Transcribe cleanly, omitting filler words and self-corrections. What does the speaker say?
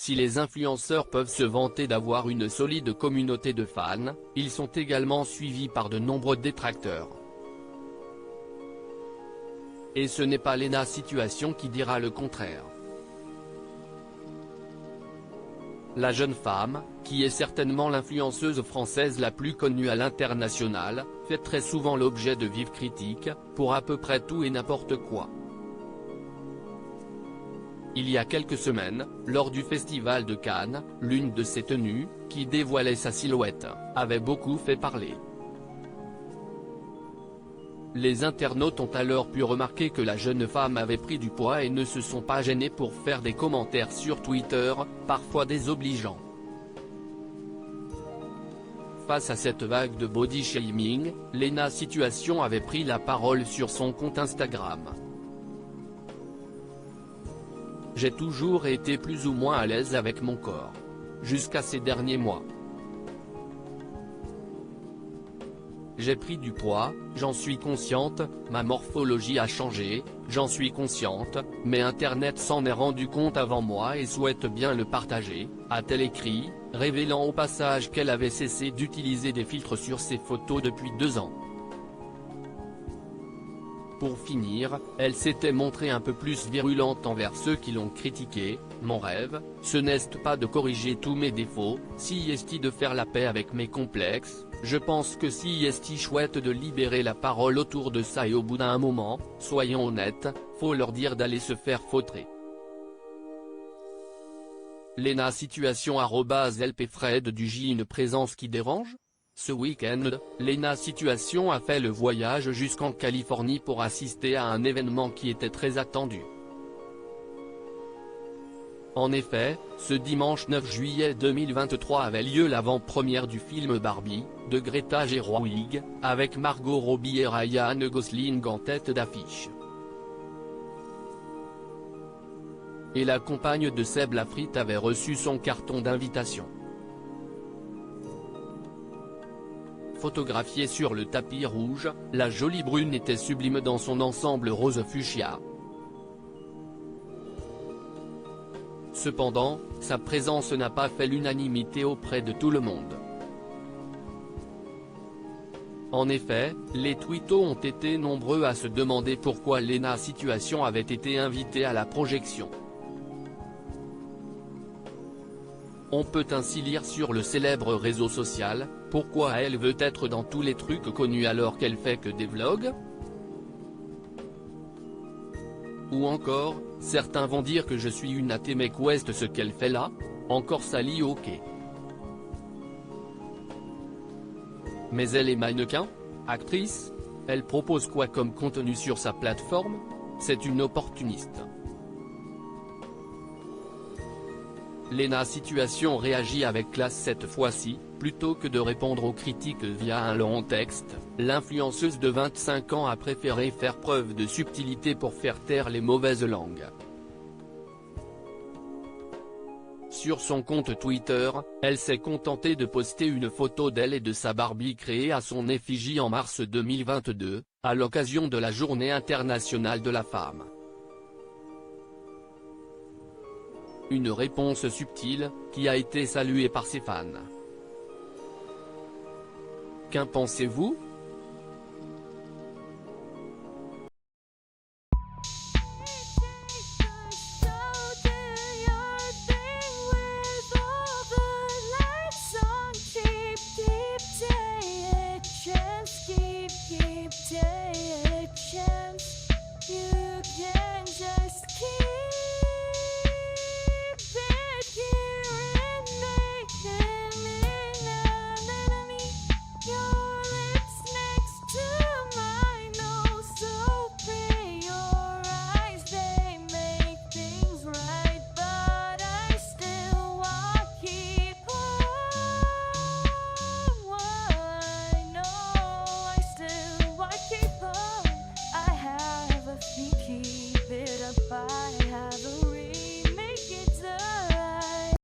Si les influenceurs peuvent se vanter d'avoir une solide communauté de fans, ils sont également suivis par de nombreux détracteurs. Et ce n'est pas Léna Situation qui dira le contraire. La jeune femme, qui est certainement l'influenceuse française la plus connue à l'international, fait très souvent l'objet de vives critiques, pour à peu près tout et n'importe quoi. Il y a quelques semaines, lors du festival de Cannes, l'une de ses tenues, qui dévoilait sa silhouette, avait beaucoup fait parler. Les internautes ont alors pu remarquer que la jeune femme avait pris du poids et ne se sont pas gênés pour faire des commentaires sur Twitter, parfois désobligeants. Face à cette vague de body shaming, Léna Situation avait pris la parole sur son compte Instagram. J'ai toujours été plus ou moins à l'aise avec mon corps. Jusqu'à ces derniers mois. J'ai pris du poids, j'en suis consciente, ma morphologie a changé, j'en suis consciente, mais Internet s'en est rendu compte avant moi et souhaite bien le partager, a-t-elle écrit, révélant au passage qu'elle avait cessé d'utiliser des filtres sur ses photos depuis 2 ans. Pour finir, elle s'était montrée un peu plus virulente envers ceux qui l'ont critiquée. Mon rêve, ce n'est pas de corriger tous mes défauts, si est de faire la paix avec mes complexes, je pense que si est chouette de libérer la parole autour de ça et au bout d'un moment, soyons honnêtes, faut leur dire d'aller se faire fautrer. Léna Situation @LPFred du J une présence qui dérange? Ce week-end, Léna Situation a fait le voyage jusqu'en Californie pour assister à un événement qui était très attendu. En effet, ce dimanche 9 juillet 2023 avait lieu l'avant-première du film Barbie, de Greta Gerwig, avec Margot Robbie et Ryan Gosling en tête d'affiche. Et la compagne de Seb Lafrite avait reçu son carton d'invitation. Photographiée sur le tapis rouge, la jolie brune était sublime dans son ensemble rose fuchsia. Cependant, sa présence n'a pas fait l'unanimité auprès de tout le monde. En effet, les twittos ont été nombreux à se demander pourquoi Léna Situation avait été invitée à la projection. On peut ainsi lire sur le célèbre réseau social, pourquoi elle veut être dans tous les trucs connus alors qu'elle fait que des vlogs? Ou encore, certains vont dire que je suis une athée mais qu'est ce qu'elle fait là? Encore sali ok. Mais elle est mannequin? Actrice? Elle propose quoi comme contenu sur sa plateforme? C'est une opportuniste. Léna Situation réagit avec classe cette fois-ci, plutôt que de répondre aux critiques via un long texte, l'influenceuse de 25 ans a préféré faire preuve de subtilité pour faire taire les mauvaises langues. Sur son compte Twitter, elle s'est contentée de poster une photo d'elle et de sa Barbie créée à son effigie en mars 2022, à l'occasion de la Journée internationale de la femme. Une réponse subtile, qui a été saluée par ses fans. Qu'en pensez-vous?